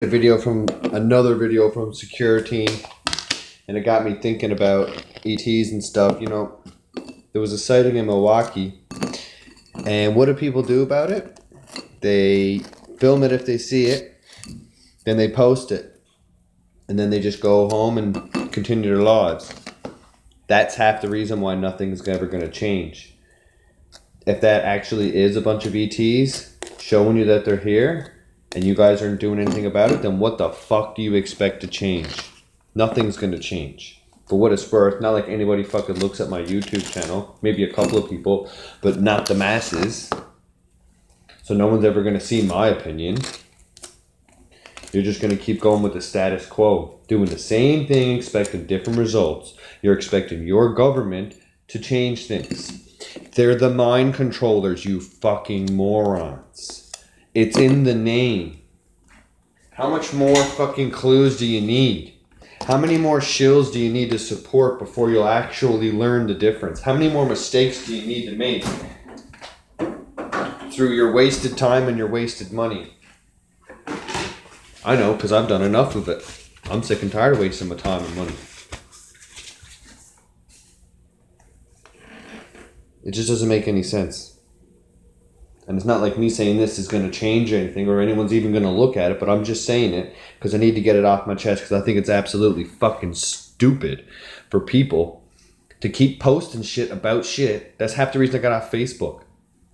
Another video from security, and it got me thinking about ETs and stuff. You know, there was a sighting in Milwaukee, and what do people do about it? They film it if they see it, then they post it, and then they just go home and continue their lives. That's half the reason why nothing's ever going to change. If that actually is a bunch of ETs showing you that they're here, and you guys aren't doing anything about it, then what the fuck do you expect to change? Nothing's going to change. For what it's worth, not like anybody fucking looks at my YouTube channel. Maybe a couple of people, but not the masses. So no one's ever going to see my opinion. You're just going to keep going with the status quo. Doing the same thing, expecting different results. You're expecting your government to change things. They're the mind controllers, you fucking morons. It's in the name. How much more fucking clues do you need? How many more shills do you need to support before you'll actually learn the difference? How many more mistakes do you need to make through your wasted time and your wasted money? I know, because I've done enough of it. I'm sick and tired of wasting my time and money. It just doesn't make any sense. And it's not like me saying this is going to change anything or anyone's even going to look at it, but I'm just saying it because I need to get it off my chest because I think it's absolutely fucking stupid for people to keep posting shit about shit. That's half the reason I got off Facebook.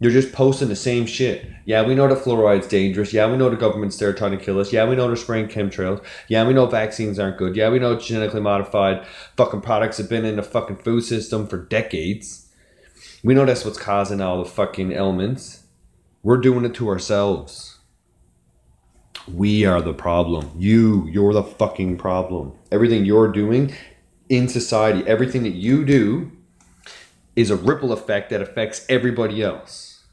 You're just posting the same shit. Yeah, we know the fluoride's dangerous. Yeah, we know the government's there trying to kill us. Yeah, we know they're spraying chemtrails. Yeah, we know vaccines aren't good. Yeah, we know genetically modified fucking products have been in the fucking food system for decades. We know that's what's causing all the fucking ailments. We're doing it to ourselves. We are the problem. You're the fucking problem. Everything you're doing in society, everything that you do is a ripple effect that affects everybody else.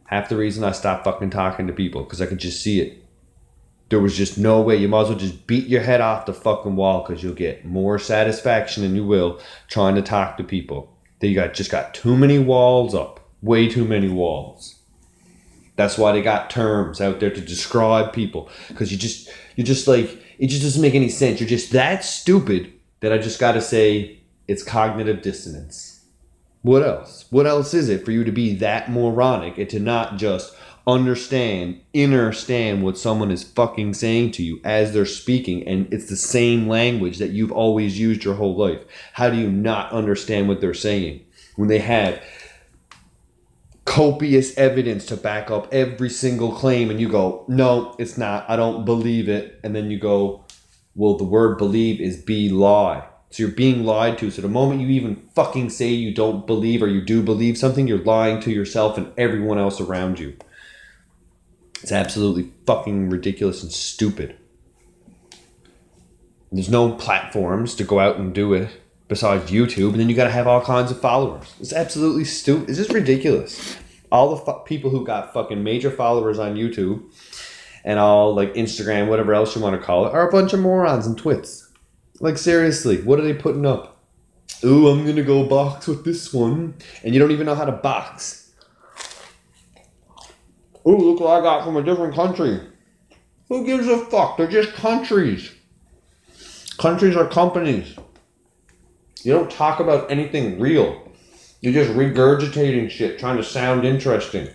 Half the reason I stopped fucking talking to people, because I could just see it. There was just no way. You might as well just beat your head off the fucking wall because you'll get more satisfaction than you will trying to talk to people. They just got too many walls up. Way too many walls. That's why they got terms out there to describe people. Because you just like, it just doesn't make any sense. You're just that stupid that I just got to say it's cognitive dissonance. What else? What else is it for you to be that moronic and to not just understand what someone is fucking saying to you as they're speaking, and it's the same language that you've always used your whole life? How do you not understand what they're saying when they have copious evidence to back up every single claim, and you go, no, it's not, I don't believe it, and then you go, well, the word believe is be lie. So you're being lied to. So the moment you even fucking say you don't believe or you do believe something, you're lying to yourself and everyone else around you. It's absolutely fucking ridiculous and stupid. There's no platforms to go out and do it besides YouTube, and then you got to have all kinds of followers. It's absolutely stupid. It's just ridiculous. All the people who got fucking major followers on YouTube and all like Instagram, whatever else you want to call it, are a bunch of morons and twits. Like seriously, what are they putting up? Ooh, I'm gonna go box with this one, and you don't even know how to box. Ooh, look what I got from a different country. Who gives a fuck? They're just countries. Countries are companies. You don't talk about anything real. You're just regurgitating shit, trying to sound interesting.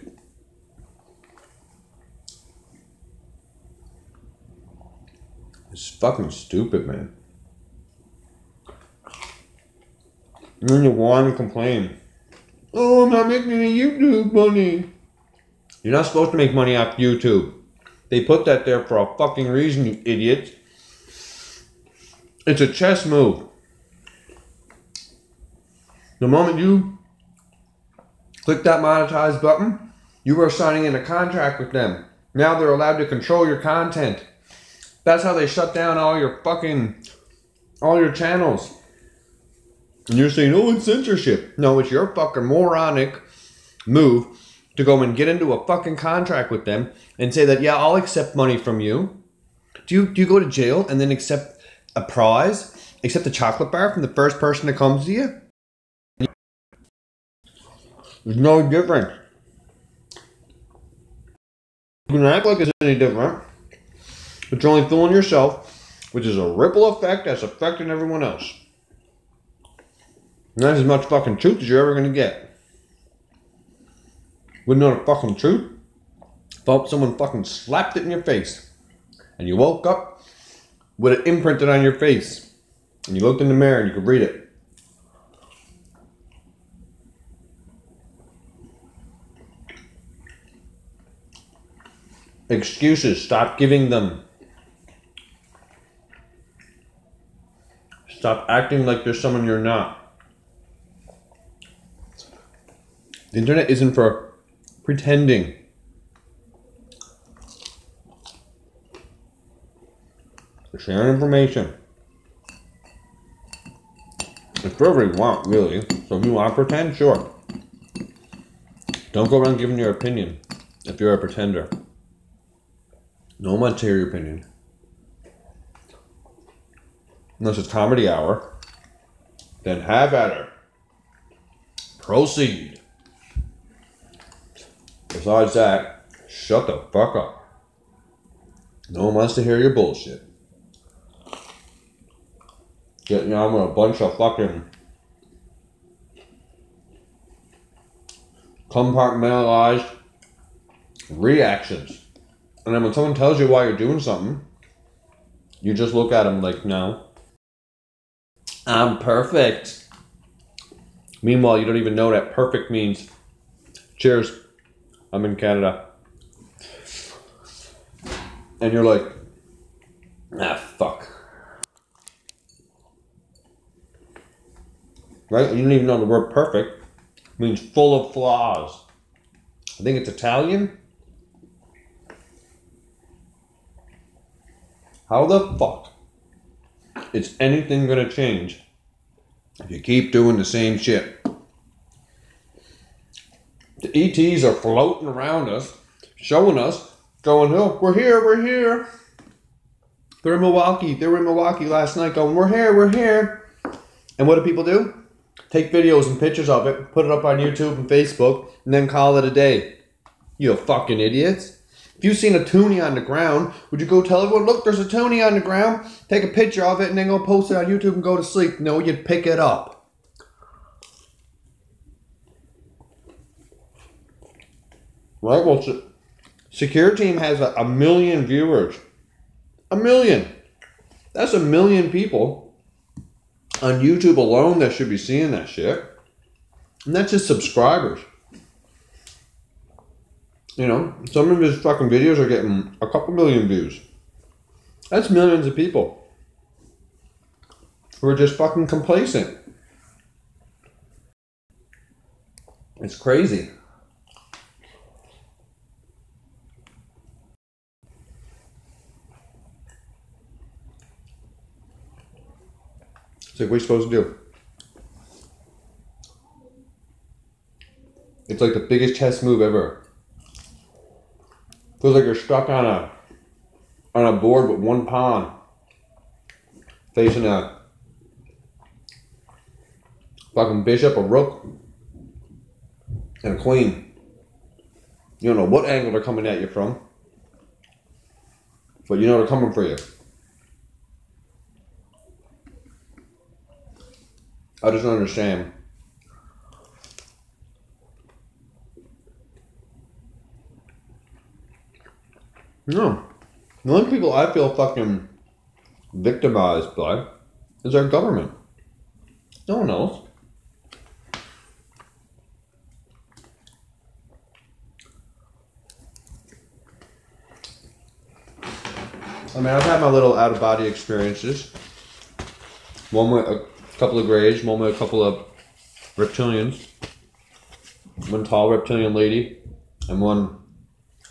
It's fucking stupid, man. And then you whine and complain. Oh, I'm not making any YouTube money. You're not supposed to make money off YouTube. They put that there for a fucking reason, you idiots. It's a chess move. The moment you click that monetize button, you are signing in a contract with them. Now they're allowed to control your content. That's how they shut down all your channels. And you're saying, oh, it's censorship. No, it's your fucking moronic move to go and get into a fucking contract with them and say that, yeah, I'll accept money from you. Do you go to jail and then accept a prize, accept a chocolate bar from the first person that comes to you? It's no different. You can act like it's any different. But you're only fooling yourself, which is a ripple effect that's affecting everyone else. And that's as much fucking truth as you're ever going to get. Wouldn't know the fucking truth? If someone fucking slapped it in your face, and you woke up with it imprinted on your face, and you looked in the mirror and you could read it. Excuses, stop giving them. Stop acting like there's someone you're not. The internet isn't for pretending. For sharing information. It's for whatever you want, really. So if you want to pretend, sure. Don't go around giving your opinion if you're a pretender. No one wants to hear your opinion. Unless it's comedy hour. Then have at her. Proceed. Besides that, shut the fuck up. No one wants to hear your bullshit. Getting on with a bunch of fucking compartmentalized reactions. And then when someone tells you why you're doing something, you just look at them like, no, I'm perfect. Meanwhile, you don't even know that perfect means, cheers, I'm in Canada. And you're like, ah, fuck. Right? You don't even know the word perfect. It means full of flaws. I think it's Italian. How the fuck is anything gonna change if you keep doing the same shit? The ETs are floating around us, showing us, going, oh, we're here, we're here. They're in Milwaukee. They were in Milwaukee last night going, we're here, we're here. And what do people do? Take videos and pictures of it, put it up on YouTube and Facebook, and then call it a day. You fucking idiots. If you've seen a toonie on the ground, would you go tell everyone, look, there's a toonie on the ground, take a picture of it, and then go post it on YouTube and go to sleep? No, you'd pick it up. Right? Well, Secure Team has a million viewers. A million. That's a million people on YouTube alone that should be seeing that shit. And that's just subscribers. You know, some of his fucking videos are getting a couple million views. That's millions of people who are just fucking complacent. It's crazy. It's like, what are you supposed to do? It's like the biggest chess move ever. Feels like you're stuck on a board with one pawn facing a fucking bishop, a rook, and a queen. You don't know what angle they're coming at you from, but you know they're coming for you. I just don't understand. No. The only people I feel fucking victimized by is our government. No one else. I mean, I've had my little out-of-body experiences. One with a couple of greys, one with a couple of reptilians. One tall reptilian lady, and one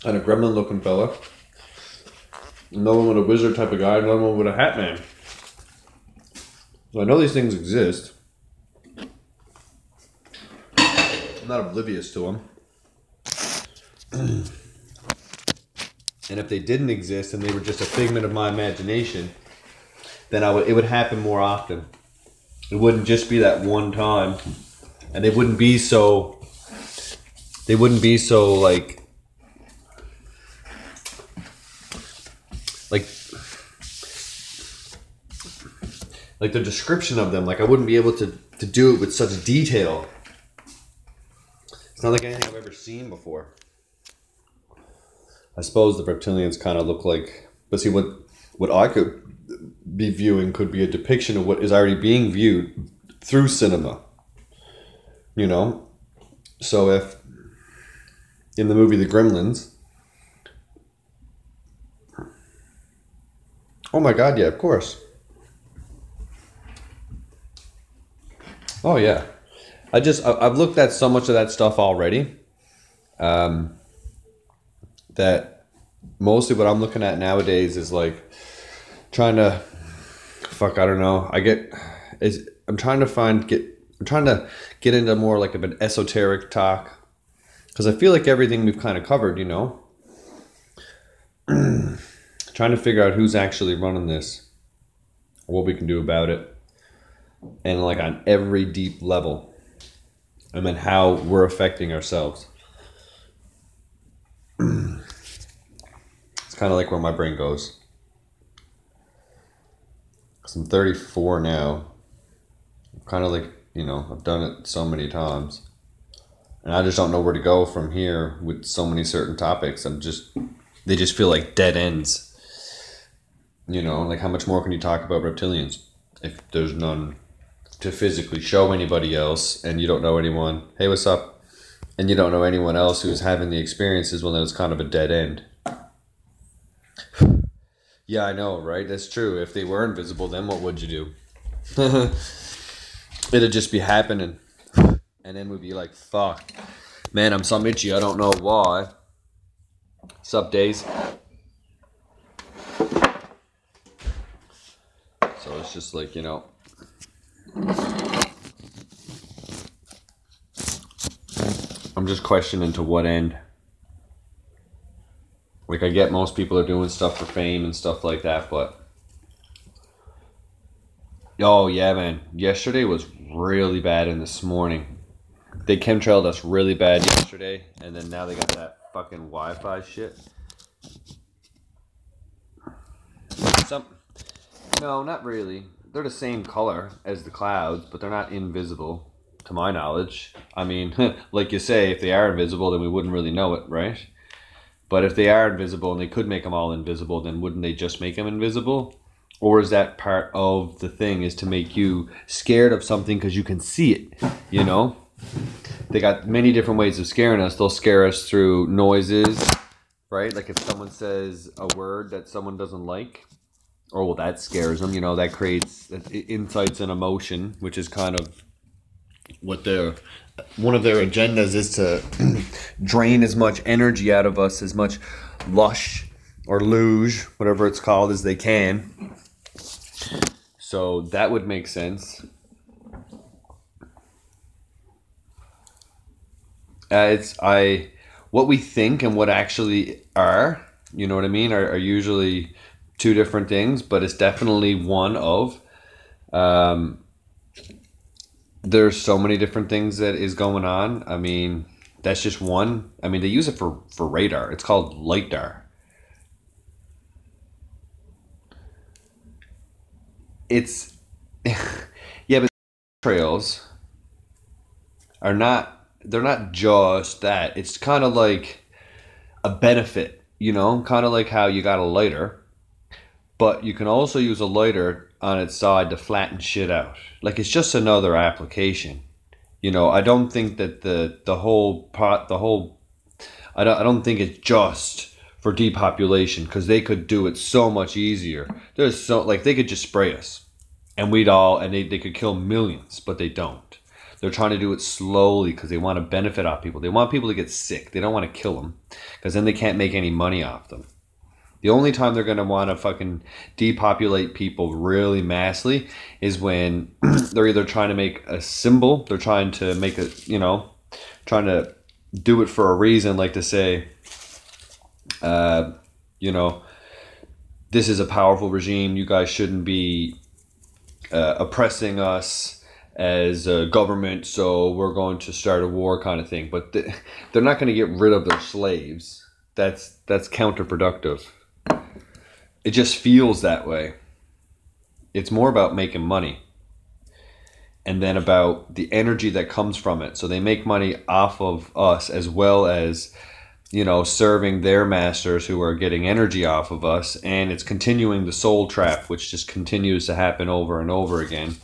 and a gremlin-looking fella. Another one with a wizard type of guy, another one with a hat man. So I know these things exist. I'm not oblivious to them. And if they didn't exist and they were just a figment of my imagination, then it would happen more often. It wouldn't just be that one time. And they wouldn't be so like like the description of them, like I wouldn't be able to do it with such detail. It's not like anything I've ever seen before. I suppose the reptilians kind of look like, but see what I could be viewing could be a depiction of what is already being viewed through cinema. You know? So if in the movie The Gremlins, oh my God, yeah, of course. Oh yeah. I've looked at so much of that stuff already. That mostly what I'm looking at nowadays is like trying to, I don't know. I'm trying to get into more like of an esoteric talk. Because I feel like everything we've kind of covered, you know. Trying to figure out who's actually running this. What we can do about it. And like on every deep level. And then how we're affecting ourselves. It's kind of like where my brain goes. Because I'm 34 now. I'm kind of like, you know, I've done it so many times. And I just don't know where to go from here with so many certain topics. They just feel like dead ends. You know, like how much more can you talk about reptilians if there's none to physically show anybody else and you don't know anyone? Hey, what's up? And you don't know anyone else who's having the experiences. Well, then it's kind of a dead end. Yeah, I know, right? That's true. If they were invisible, then what would you do? It'd just be happening. And then we'd be like, fuck. Man, I'm so itchy. I don't know why. Sup, Days? So it's just like, you know. I'm just questioning to what end. Like, I get most people are doing stuff for fame and stuff like that, but... Oh, yeah, man. Yesterday was really bad, and this morning. They chemtrailed us really bad yesterday, and then now they got that fucking Wi-Fi shit. No, not really. They're the same color as the clouds, but they're not invisible, to my knowledge. I mean, like you say, if they are invisible, then we wouldn't really know it, right? But if they are invisible and they could make them all invisible, then wouldn't they just make them invisible? Or is that part of the thing, is to make you scared of something because you can see it, you know? They got many different ways of scaring us. They'll scare us through noises, right? Like if someone says a word that someone doesn't like, or well, that scares them, you know, that creates insights and emotion, which is kind of what one of their agendas is, to drain as much energy out of us, as much lush or luge, whatever it's called, as they can. So that would make sense. What we think and what actually are, you know what I mean, are usually two different things, but it's definitely one of. There's so many different things that is going on. I mean, that's just one. I mean, they use it for radar. It's called LiDAR. It's yeah, but trails are not, they're not just that. It's kind of like a benefit, you know, kind of like how you got a lighter, but you can also use a lighter on its side to flatten shit out. Like, it's just another application. You know, I don't think that the whole I don't think it's just for depopulation, because they could do it so much easier. There's so, like, they could just spray us and they could kill millions, but they don't. They're trying to do it slowly because they want to benefit off people. They want people to get sick. They don't want to kill them, because then they can't make any money off them. The only time they're going to want to fucking depopulate people really massively is when they're either trying to make a symbol, they're trying to make a, you know, trying to do it for a reason, like to say, you know, this is a powerful regime, you guys shouldn't be oppressing us as a government, so we're going to start a war, kind of thing. But they're not going to get rid of their slaves. That's counterproductive. It just feels that way. It's more about making money. And then about the energy that comes from it. So they make money off of us as well as, you know, serving their masters who are getting energy off of us. And it's continuing the soul trap, which just continues to happen over and over again,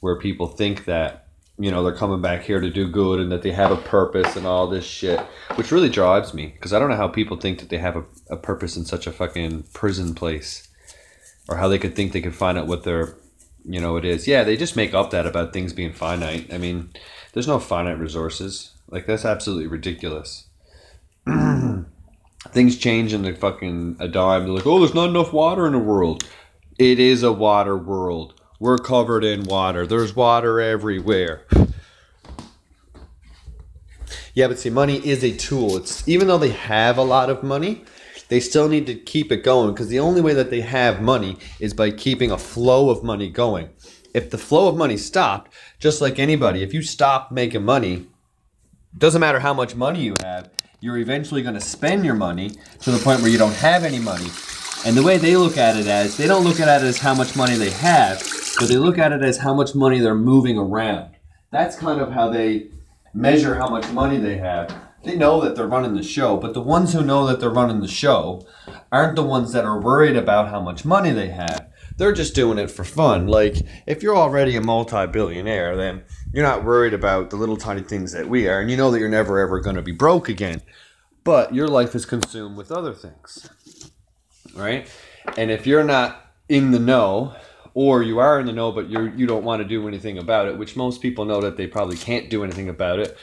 where people think that, you know, they're coming back here to do good and that they have a purpose and all this shit, which really drives me, because I don't know how people think that they have a purpose in such a fucking prison place, or how they could think they could find out what their, you know, it is. Yeah, they just make up that about things being finite. I mean, there's no finite resources. Like, that's absolutely ridiculous. Things change in a dime. They're like, oh, there's not enough water in the world. It is a water world. We're covered in water. There's water everywhere. Yeah, but see, money is a tool. It's, even though they have a lot of money, they still need to keep it going, because the only way that they have money is by keeping a flow of money going. If the flow of money stopped, just like anybody, if you stop making money, it doesn't matter how much money you have, you're eventually going to spend your money to the point where you don't have any money. And the way they look at it as, they don't look at it as how much money they have, but they look at it as how much money they're moving around. That's kind of how they measure how much money they have. They know that they're running the show, but the ones who know that they're running the show aren't the ones that are worried about how much money they have. They're just doing it for fun. Like, if you're already a multi-billionaire, then you're not worried about the little tiny things that we are, and you know that you're never ever going to be broke again. But your life is consumed with other things, right? And if you're not in the know, or you are in the know but you don't want to do anything about it, which most people know that they probably can't do anything about it.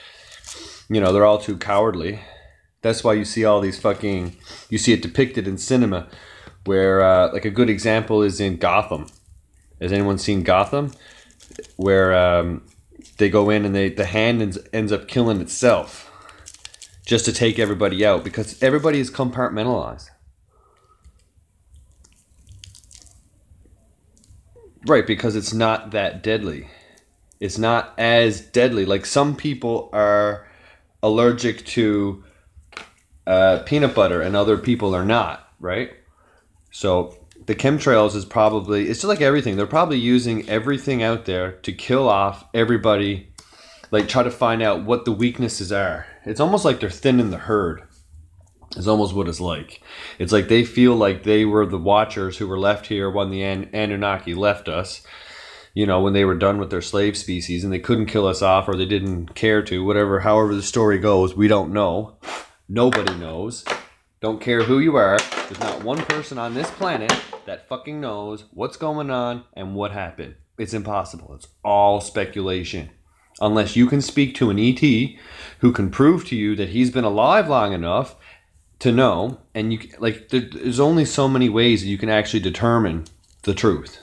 You know, they're all too cowardly. That's why you see all these fucking, you see it depicted in cinema, where like a good example is in Gotham. Has anyone seen Gotham? Where they go in and the hand ends up killing itself just to take everybody out, because everybody is compartmentalized. Right, because it's not that deadly. It's not as deadly. Like, some people are allergic to peanut butter and other people are not, right? So the chemtrails is probably, it's just like everything. They're probably using everything out there to kill off everybody, like try to find out what the weaknesses are. It's almost like they're thinning the herd. It's almost what it's like. It's like they feel like they were the watchers who were left here when the Anunnaki left us. You know, when they were done with their slave species and they couldn't kill us off, or they didn't care to, whatever, however the story goes, we don't know. Nobody knows. Don't care who you are. There's not one person on this planet that fucking knows what's going on and what happened. It's impossible. It's all speculation. Unless you can speak to an ET who can prove to you that he's been alive long enough to know, and you, like, there's only so many ways that you can actually determine the truth.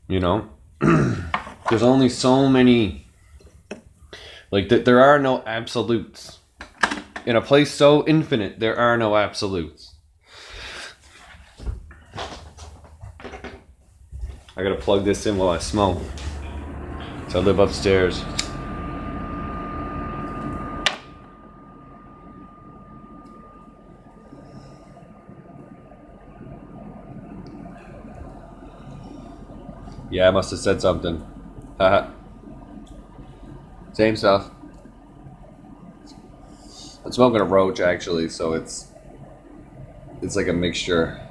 You know, there's only so many, like, there are no absolutes. In a place so infinite, there are no absolutes. I gotta plug this in while I smoke. So I live upstairs. Yeah, I must have said something. Haha. Same stuff. I'm smoking a roach, actually, so it's like a mixture.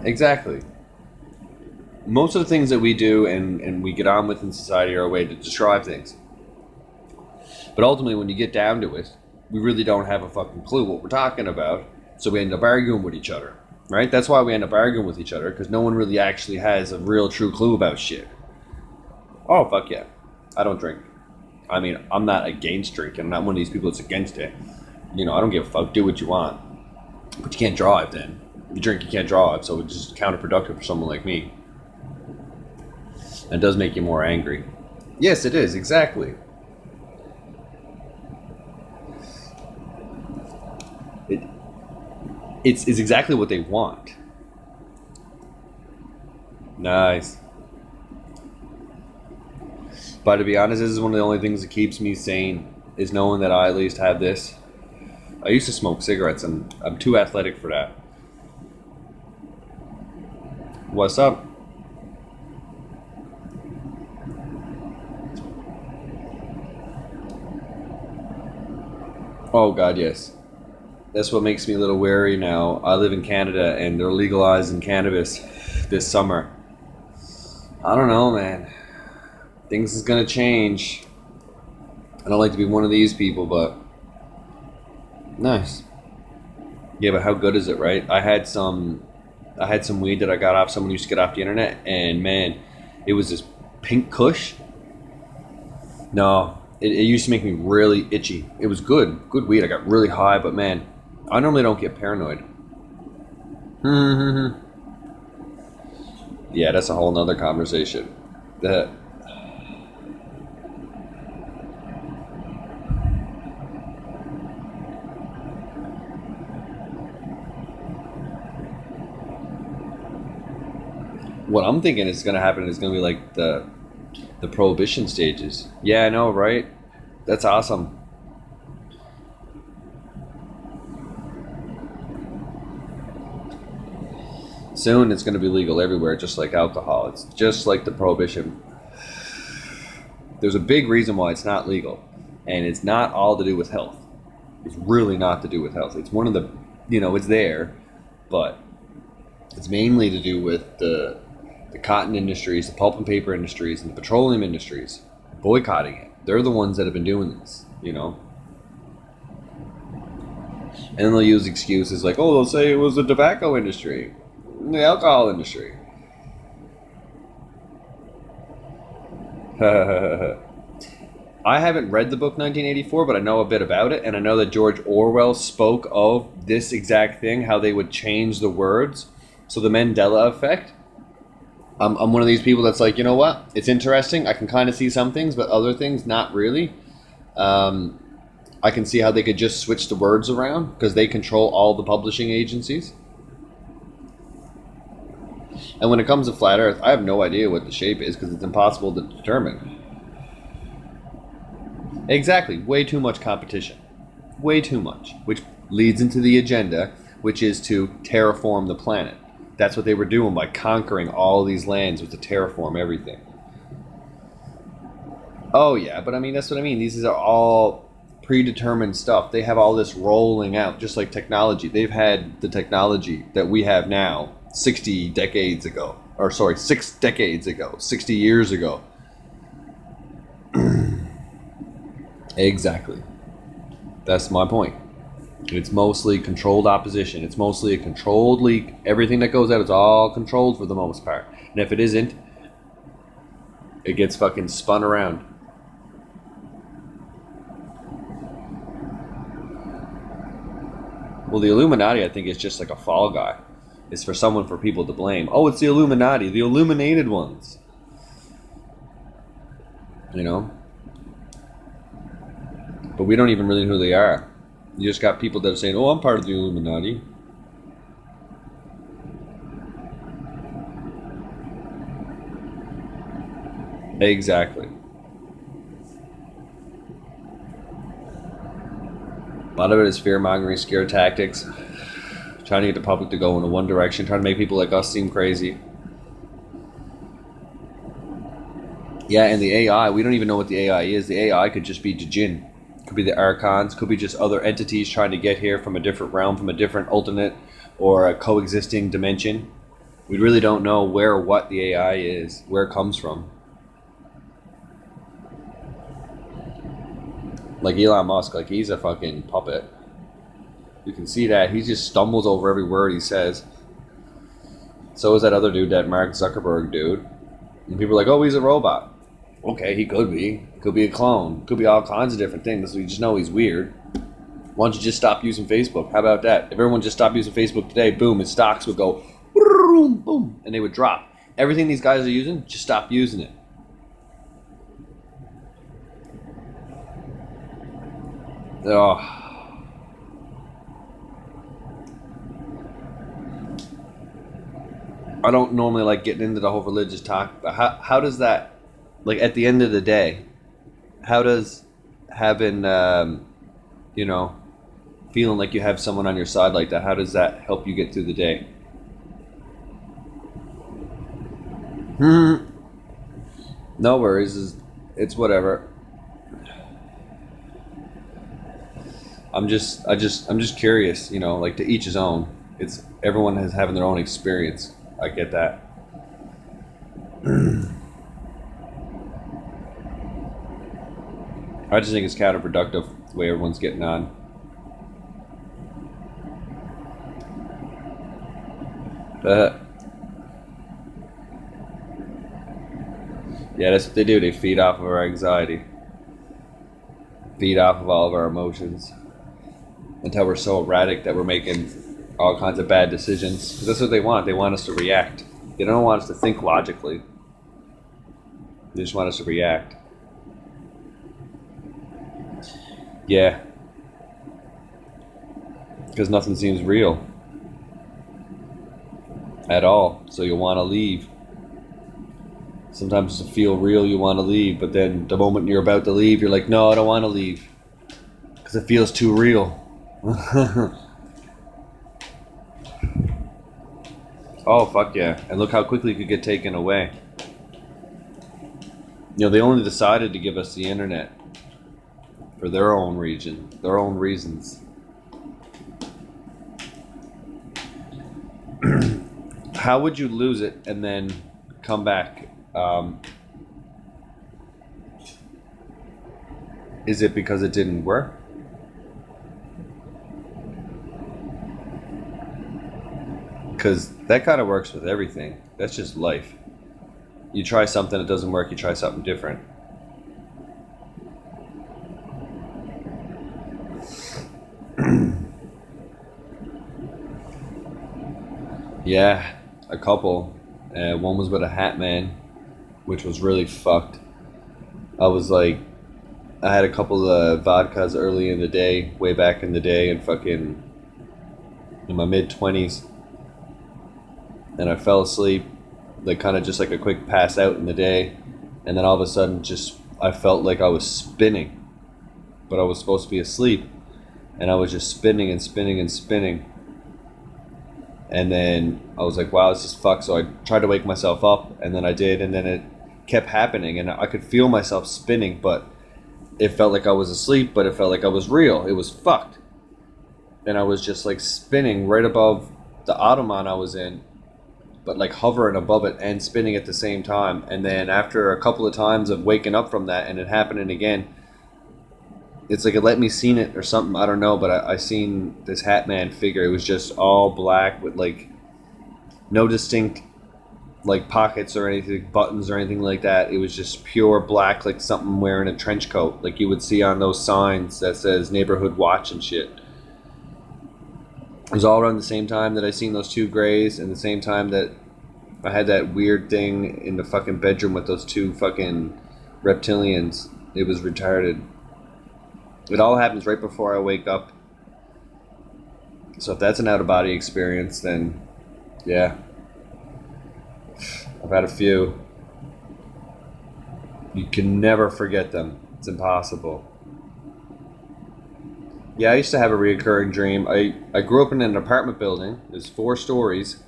Exactly. Most of the things that we do and we get on with in society are a way to describe things. But ultimately, when you get down to it, we really don't have a fucking clue what we're talking about, so we end up arguing with each other. Right? That's why we end up arguing with each other, because no one really actually has a real true clue about shit. Oh, fuck yeah. I don't drink. I mean, I'm not against drinking. I'm not one of these people that's against it. You know, I don't give a fuck. Do what you want. But you can't drive then. If you drink, you can't drive, so it's just counterproductive for someone like me. It does make you more angry. Yes, it is. Exactly. It's exactly what they want. Nice. But to be honest, this is one of the only things that keeps me sane, is knowing that I at least have this. I used to smoke cigarettes, and I'm too athletic for that. What's up? Oh God, yes. That's what makes me a little wary now. I live in Canada, and they're legalizing cannabis this summer. I don't know, man. Things is gonna change. I don't like to be one of these people, but nice. Yeah, but how good is it, right? I had some weed that I got off someone used to get off the internet, and man, it was this pink kush. No, it used to make me really itchy. It was good weed. I got really high, but man, I normally don't get paranoid. Yeah, that's a whole nother conversation. That what I'm thinking is going to happen is going to be like the prohibition stages. Yeah, I know, right? That's awesome. Soon it's going to be legal everywhere, just like alcohol. It's just like the prohibition. There's a big reason why it's not legal, and it's not all to do with health. It's really not to do with health. It's one of the, it's there, but it's mainly to do with the cotton industries, the pulp and paper industries, and the petroleum industries boycotting it. They're the ones that have been doing this, And they'll use excuses like, oh, they'll say it was the tobacco industry, the alcohol industry. I haven't read the book 1984, but I know a bit about it, and I know that George Orwell spoke of this exact thing, how they would change the words. So the Mandela effect. I'm one of these people that's like, you know what? It's interesting. I can kind of see some things, but other things, not really. I can see how they could just switch the words around because they control all the publishing agencies. And when it comes to flat Earth, I have no idea what the shape is because it's impossible to determine. Exactly. Way too much competition. Way too much. Which leads into the agenda, which is to terraform the planet. That's what they were doing by conquering all these lands, was to terraform everything. Oh yeah, but I mean, that's what I mean. These are all predetermined stuff. They have all this rolling out, just like technology. They've had the technology that we have now 6 decades ago. 60 years ago. Exactly. That's my point. It's mostly controlled opposition. It's mostly a controlled leak. Everything that goes out is all controlled for the most part. And if it isn't, it gets fucking spun around. Well, the Illuminati, I think, is just like a fall guy. It's for people to blame. Oh, it's the Illuminati, the illuminated ones. But we don't even really know who they are. You just got people that are saying, oh, I'm part of the Illuminati. Exactly. A lot of it is fear-mongering, scare tactics. Trying to get the public to go in one direction. Trying to make people like us seem crazy. Yeah, and the AI, we don't even know what the AI is. The AI could just be the jinn. Could be the archons, could be just other entities trying to get here from a different realm, from a different alternate or a coexisting dimension. We really don't know where or what the AI is, where it comes from. Like Elon Musk, like he's a fucking puppet. You can see that. He just stumbles over every word he says. So is that other dude, that Mark Zuckerberg dude. And people are like, oh, he's a robot. Okay, he could be. Could be a clone. Could be all kinds of different things. We just know he's weird. Why don't you just stop using Facebook? How about that? If everyone just stopped using Facebook today, boom, his stocks would go boom, boom, and they would drop. Everything these guys are using, just stop using it. Oh. I don't normally like getting into the whole religious talk, but how does that, like at the end of the day, how does having, feeling like you have someone on your side like that, how does that help you get through the day? No worries. It's whatever. I'm just curious, you know, like to each his own. It's everyone has having their own experience. I get that. I just think it's counterproductive the way everyone's getting on. Yeah, that's what they do. They feed off of our anxiety. Feed off of all of our emotions. Until we're so erratic that we're making all kinds of bad decisions. Because that's what they want. They want us to react. They don't want us to think logically. They just want us to react. Yeah. Because nothing seems real. At all. So you'll want to leave. Sometimes to feel real, you want to leave. But then the moment you're about to leave, you're like, no, I don't want to leave. Because it feels too real. Oh, fuck yeah. And look how quickly it could get taken away. You know, they only decided to give us the internet for their own region, their own reasons. How would you lose it and then come back? Is it because it didn't work? Because that kind of works with everything. That's just life. You try something, it doesn't work, you try something different. Yeah, a couple. One was with a hat man, which was really fucked. I was like, I had a couple of vodkas early in the day, way back in the day, and fucking in my mid-20s. And I fell asleep, like kind of just like a quick pass out in the day. And then all of a sudden I felt like I was spinning, but I was supposed to be asleep. And I was just spinning and spinning and spinning. And then I was like, wow, this is fucked. So I tried to wake myself up, and then I did. And then it kept happening, and I could feel myself spinning, but it felt like I was asleep, but it felt like I was real. It was fucked. And I was just like spinning right above the ottoman I was in, but like hovering above it and spinning at the same time. And then after a couple of times of waking up from that and it happening again, it's like it let me seen it or something, I don't know, but I seen this hat man figure. It was just all black with like no distinct like pockets or anything, buttons or anything like that. It was just pure black, like something wearing a trench coat, like you would see on those signs that says neighborhood watch and shit. It was all around the same time that I seen those two grays, and the same time that I had that weird thing in the fucking bedroom with those two fucking reptilians. It was retarded. It all happens right before I wake up. So if that's an out-of-body experience, then yeah. I've had a few. You can never forget them. It's impossible. Yeah, I used to have a reoccurring dream. I grew up in an apartment building. There's 4 stories.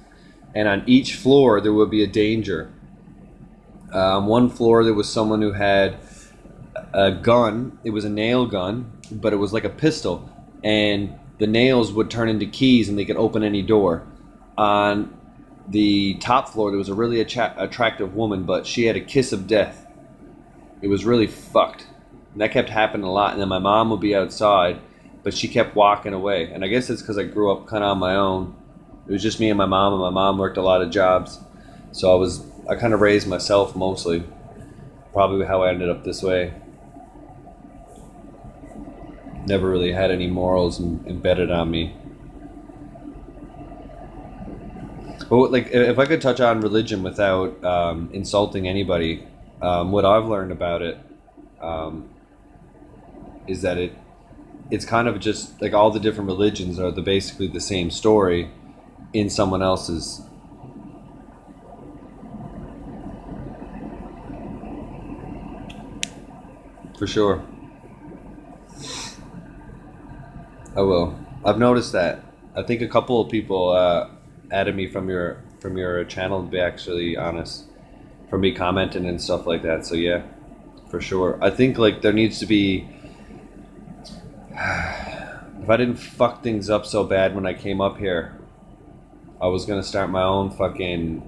And on each floor, there would be a danger. One floor, there was someone who had a gun. It was a nail gun, but it was like a pistol. And the nails would turn into keys, and they could open any door. On the top floor, there was a really attractive woman, but she had a kiss of death. It was really fucked. And that kept happening a lot. And then my mom would be outside, but she kept walking away. And I guess it's because I grew up kind of on my own. It was just me and my mom worked a lot of jobs. So I kind of raised myself mostly. Probably how I ended up this way. Never really had any morals embedded on me. But like, if I could touch on religion without insulting anybody, what I've learned about it is that it's kind of just like all the different religions are basically the same story in someone else's. For sure. I will. I've noticed that. I think a couple of people added me from your channel, to be actually honest, from me commenting and stuff like that. So yeah, for sure. I think like there needs to be. If I didn't fuck things up so bad when I came up here, I was gonna start my own fucking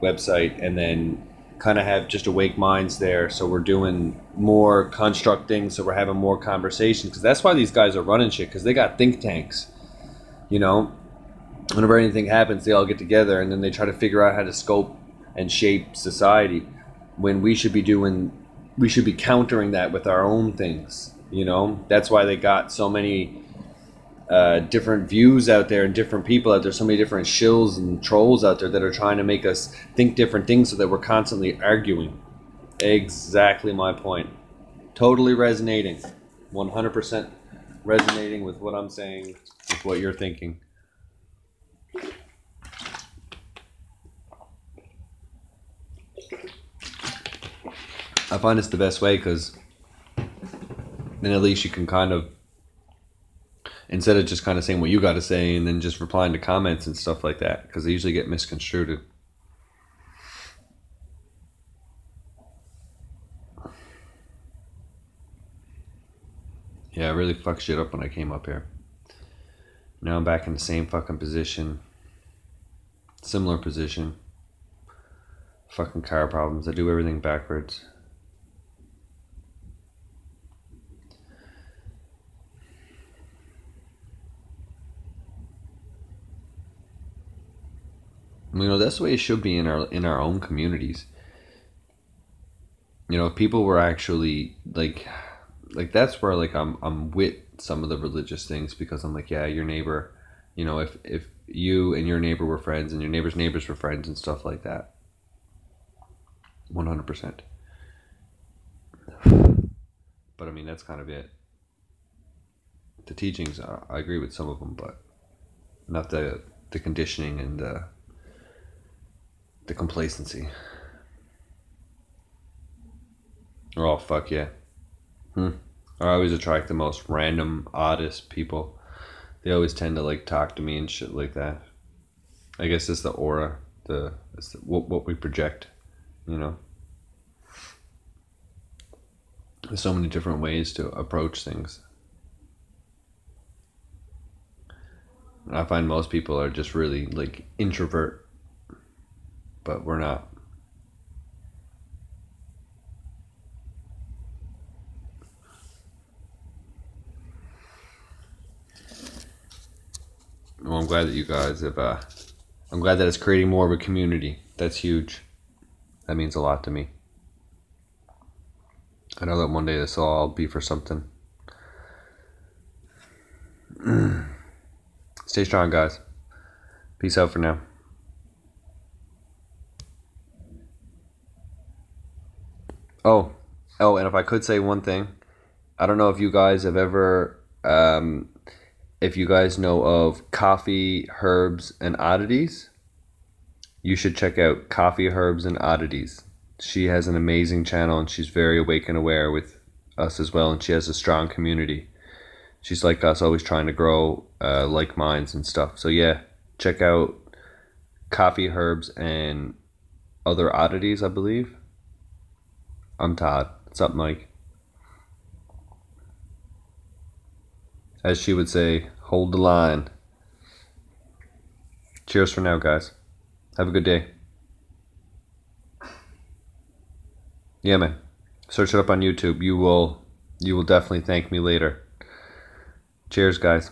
website and then kind of have just awake minds there. So we're doing more construct things. So we're having more conversations because that's why these guys are running shit, because they got think tanks. You know, whenever anything happens, they all get together and then they try to figure out how to scope and shape society. When we should be countering that with our own things. You know, that's why they got so many different views out there and different people out there, so many different shills and trolls out there that are trying to make us think different things so that we're constantly arguing. Exactly my point. Totally resonating. 100% resonating with what I'm saying, with what you're thinking. I find it's the best way, because then at least you can kind of, instead of just kind of saying what you got to say and then just replying to comments and stuff like that, because they usually get misconstrued. Yeah, I really fucked shit up when I came up here. Now I'm back in the same fucking position. Similar position. Fucking car problems. I do everything backwards. You know, that's the way it should be in our own communities. You know, if people were actually like that's where like I'm with some of the religious things, because I'm like, yeah, your neighbor, you know, if you and your neighbor were friends and your neighbor's neighbors were friends and stuff like that. 100%. But I mean, that's kind of it. The teachings, I agree with some of them, but not the conditioning and the complacency. Oh, fuck yeah. I always attract the most random, oddest people. They always tend to like talk to me and shit like that. I guess it's the aura, it's what we project, you know. There's so many different ways to approach things. And I find most people are just really like introvert, but we're not. Well, I'm glad that you guys have, I'm glad that it's creating more of a community. That's huge. That means a lot to me. I know that one day this will all be for something. Stay strong, guys. Peace out for now. Oh, and if I could say one thing, I don't know if you guys have ever, if you guys know of Coffee, Herbs, and Oddities, you should check out Coffee, Herbs, and Oddities. She has an amazing channel and she's very awake and aware with us as well, and she has a strong community. She's like us, always trying to grow like minds and stuff. So yeah, check out Coffee, Herbs, and Other Oddities, I believe. I'm Todd. What's up, Mike? As she would say, hold the line. Cheers for now, guys. Have a good day. Yeah, man. Search it up on YouTube. You will definitely thank me later. Cheers, guys.